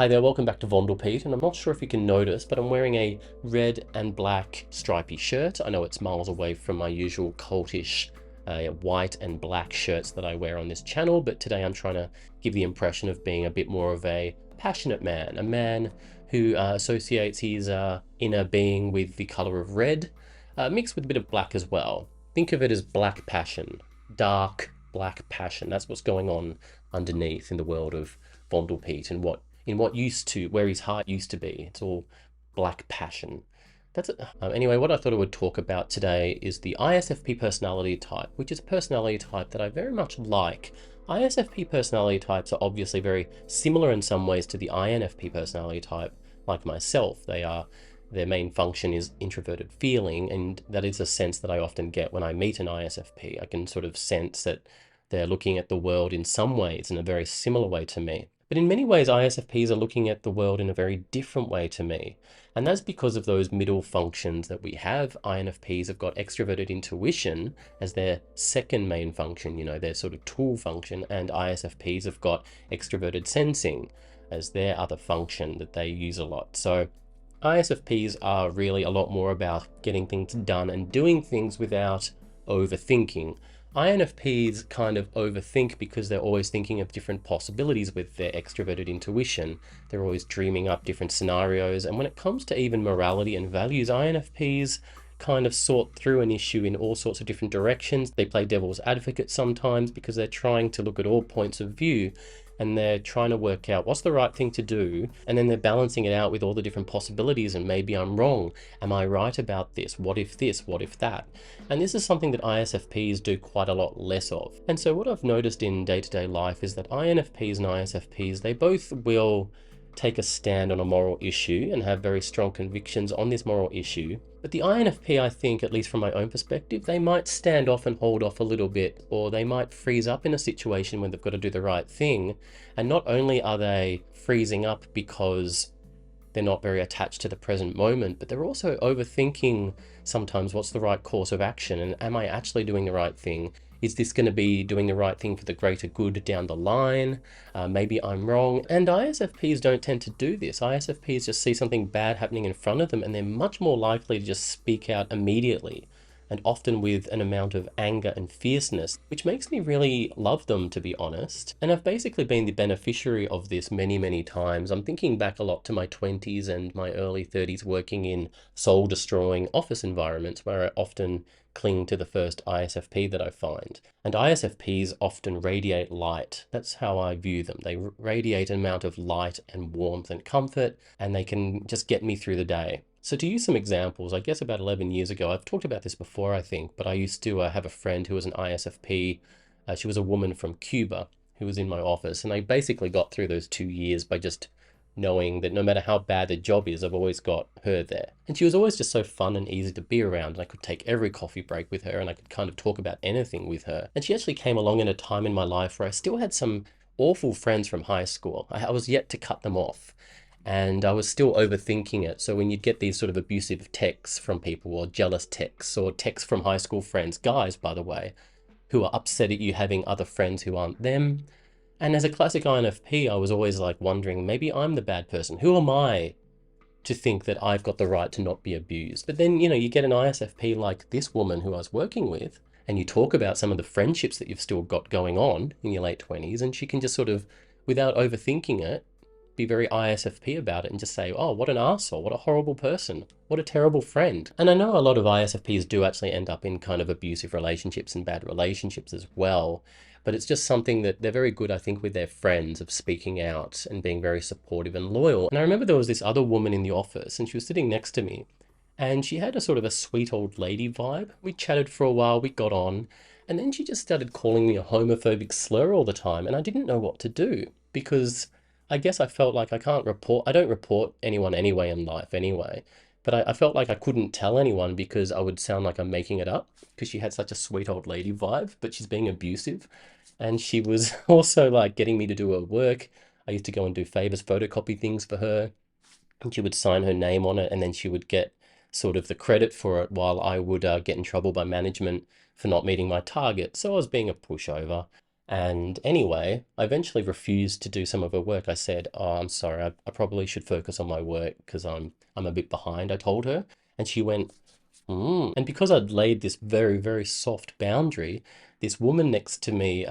Hi there, welcome back to Vondelpete, and I'm not sure if you can notice, but I'm wearing a red and black stripy shirt. I know it's miles away from my usual cultish white and black shirts that I wear on this channel, but today I'm trying to give the impression of being a bit more of a passionate man, a man who associates his inner being with the color of red, mixed with a bit of black as well. Think of it as black passion, dark black passion. That's what's going on underneath in the world of Vondelpete and where his heart used to be. It's all black passion. That's it. Anyway, what I thought I would talk about today is the ISFP personality type, which is a personality type that I very much like. ISFP personality types are obviously very similar in some ways to the INFP personality type, like myself. Their main function is introverted feeling, and that is a sense that I often get when I meet an ISFP. I can sort of sense that they're looking at the world in some ways in a very similar way to me. But in many ways, ISFPs are looking at the world in a very different way to me. And that's because of those middle functions that we have. INFPs have got extroverted intuition as their second main function, their sort of tool function, and ISFPs have got extroverted sensing as their other function that they use a lot. So ISFPs are really a lot more about getting things done and doing things without overthinking. INFPs kind of overthink because they're always thinking of different possibilities with their extroverted intuition. They're always dreaming up different scenarios. And when it comes to even morality and values, INFPs kind of sort through an issue in all sorts of different directions. They play devil's advocate sometimes because they're trying to look at all points of view, and they're trying to work out what's the right thing to do, and then they're balancing it out with all the different possibilities, and maybe I'm wrong. Am I right about this? What if this? What if that? And this is something that ISFPs do quite a lot less of. And so what I've noticed in day-to-day life is that INFPs and ISFPs, they both will take a stand on a moral issue and have very strong convictions on this moral issue. But the INFP, I think, at least from my own perspective, they might stand off and hold off a little bit, or they might freeze up in a situation when they've got to do the right thing. And not only are they freezing up because they're not very attached to the present moment, but they're also overthinking sometimes what's the right course of action, and am I actually doing the right thing? Is this going to be doing the right thing for the greater good down the line? Maybe I'm wrong. And ISFPs don't tend to do this. ISFPs just see something bad happening in front of them, and they're much more likely to just speak out immediately, and often with an amount of anger and fierceness, which makes me really love them, to be honest. And I've basically been the beneficiary of this many, many times. I'm thinking back a lot to my 20s and my early 30s working in soul-destroying office environments where I often cling to the first ISFP that I find. And ISFPs often radiate light. That's how I view them. They radiate an amount of light and warmth and comfort, and they can just get me through the day. So to use some examples, I guess about 11 years ago, I've talked about this before, I think, but I used to have a friend who was an ISFP. She was a woman from Cuba who was in my office, and I basically got through those 2 years by just knowing that no matter how bad the job is, I've always got her there. And she was always just so fun and easy to be around, and I could take every coffee break with her, and I could kind of talk about anything with her. And she actually came along in a time in my life where I still had some awful friends from high school. I was yet to cut them off, and I was still overthinking it. So when you'd get these sort of abusive texts from people, or jealous texts, or texts from high school friends, guys, by the way, who are upset at you having other friends who aren't them. And as a classic INFP, I was always like wondering, maybe I'm the bad person. Who am I to think that I've got the right to not be abused? But then, you get an ISFP like this woman who I was working with, and you talk about some of the friendships that you've still got going on in your late 20s, and she can just sort of, without overthinking it, be very ISFP about it and just say, oh, what an arsehole, what a horrible person, what a terrible friend. And I know a lot of ISFPs do actually end up in kind of abusive relationships and bad relationships as well, but it's just something that they're very good, I think, with their friends, of speaking out and being very supportive and loyal. And I remember there was this other woman in the office, and she was sitting next to me, and she had a sort of a sweet old lady vibe. We chatted for a while, we got on, and then she just started calling me a homophobic slur all the time, and I didn't know what to do, because I guess I felt like I don't report anyone anyway in life anyway, but I felt like I couldn't tell anyone because I would sound like I'm making it up, because she had such a sweet old lady vibe, but she's being abusive. And she was also like getting me to do her work. I used to go and do favors, photocopy things for her, and she would sign her name on it, and then she would get sort of the credit for it, while I would get in trouble by management for not meeting my target. So I was being a pushover. And anyway, I eventually refused to do some of her work. I said, "Oh, I'm sorry, I probably should focus on my work because I'm a bit behind," I told her. And she went, mm. And because I'd laid this very, very soft boundary, this woman next to me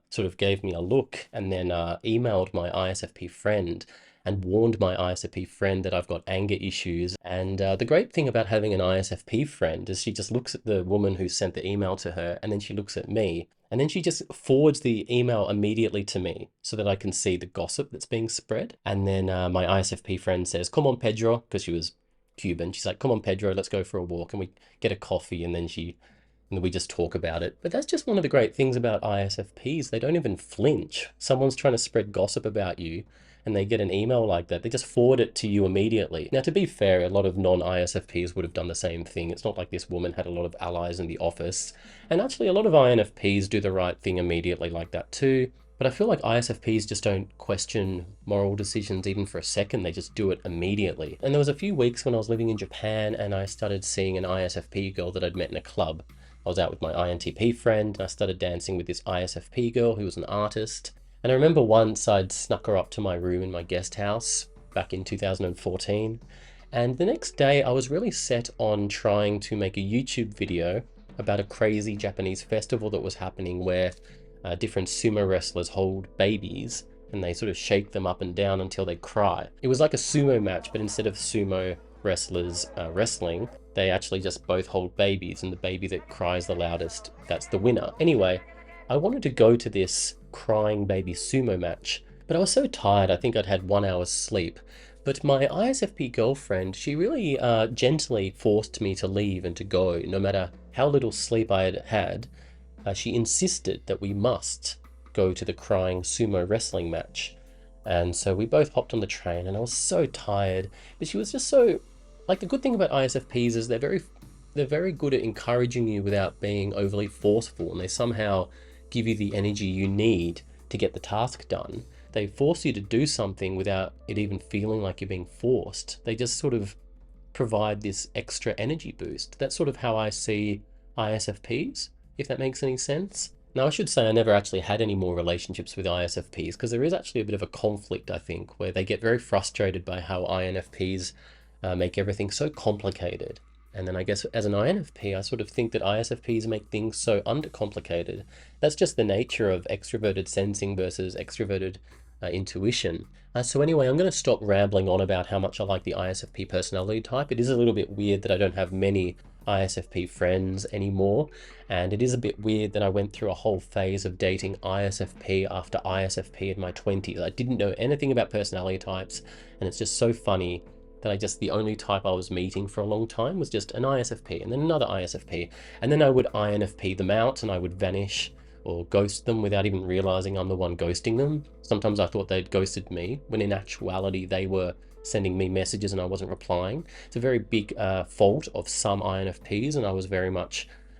sort of gave me a look and then emailed my ISFP friend and warned my ISFP friend that I've got anger issues. And the great thing about having an ISFP friend is she just looks at the woman who sent the email to her, and then she looks at me, and then she just forwards the email immediately to me so that I can see the gossip that's being spread. And then my ISFP friend says, "Come on, Pedro," because she was Cuban. She's like, "Come on, Pedro, let's go for a walk." And we get a coffee, and then we just talk about it. But that's just one of the great things about ISFPs. They don't even flinch. Someone's trying to spread gossip about you and they get an email like that, they just forward it to you immediately. Now, to be fair, a lot of non-ISFPs would have done the same thing. It's not like this woman had a lot of allies in the office. And actually, a lot of INFPs do the right thing immediately like that too. But I feel like ISFPs just don't question moral decisions even for a second. They just do it immediately. And there was a few weeks when I was living in Japan and I started seeing an ISFP girl that I'd met in a club. I was out with my INTP friend and I started dancing with this ISFP girl who was an artist. And I remember once I'd snuck her up to my room in my guest house back in 2014. And the next day I was really set on trying to make a YouTube video about a crazy Japanese festival that was happening where different sumo wrestlers hold babies and they sort of shake them up and down until they cry. It was like a sumo match, but instead of sumo wrestlers wrestling, they actually just both hold babies, and the baby that cries the loudest, that's the winner. Anyway, I wanted to go to this crying baby sumo match, but I was so tired, I think I'd had 1 hour's sleep. But my ISFP girlfriend, she really gently forced me to leave and to go, no matter how little sleep I had had. She insisted that we must go to the crying sumo wrestling match. And so we both hopped on the train, and I was so tired, but she was just so, like, the good thing about ISFPs is they're very good at encouraging you without being overly forceful, and they somehow give you the energy you need to get the task done. They force you to do something without it even feeling like you're being forced. They just sort of provide this extra energy boost. That's sort of how I see ISFPs, if that makes any sense. Now, I should say I never actually had any more relationships with ISFPs because there is actually a bit of a conflict, I think, where they get very frustrated by how INFPs make everything so complicated. And then I guess as an INFP, I sort of think that ISFPs make things so undercomplicated. That's just the nature of extroverted sensing versus extroverted intuition. So anyway, I'm going to stop rambling on about how much I like the ISFP personality type. It is a little bit weird that I don't have many ISFP friends anymore. And it is a bit weird that I went through a whole phase of dating ISFP after ISFP in my 20s. I didn't know anything about personality types. And it's just so funny that the only type I was meeting for a long time was just an ISFP and then another ISFP. And then I would INFP them out and I would vanish or ghost them without even realizing I'm the one ghosting them. Sometimes I thought they'd ghosted me when in actuality they were sending me messages and I wasn't replying. It's a very big fault of some INFPs, and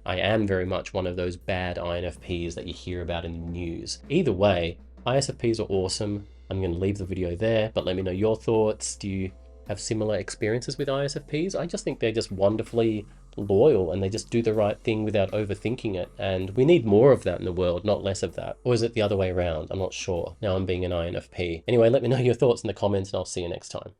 I am very much one of those bad INFPs that you hear about in the news. Either way, ISFPs are awesome. I'm going to leave the video there, but let me know your thoughts. Do you have similar experiences with ISFPs? I just think they're just wonderfully loyal and they just do the right thing without overthinking it. And we need more of that in the world, not less of that. Or is it the other way around? I'm not sure. Now I'm being an INFP. Anyway, let me know your thoughts in the comments and I'll see you next time.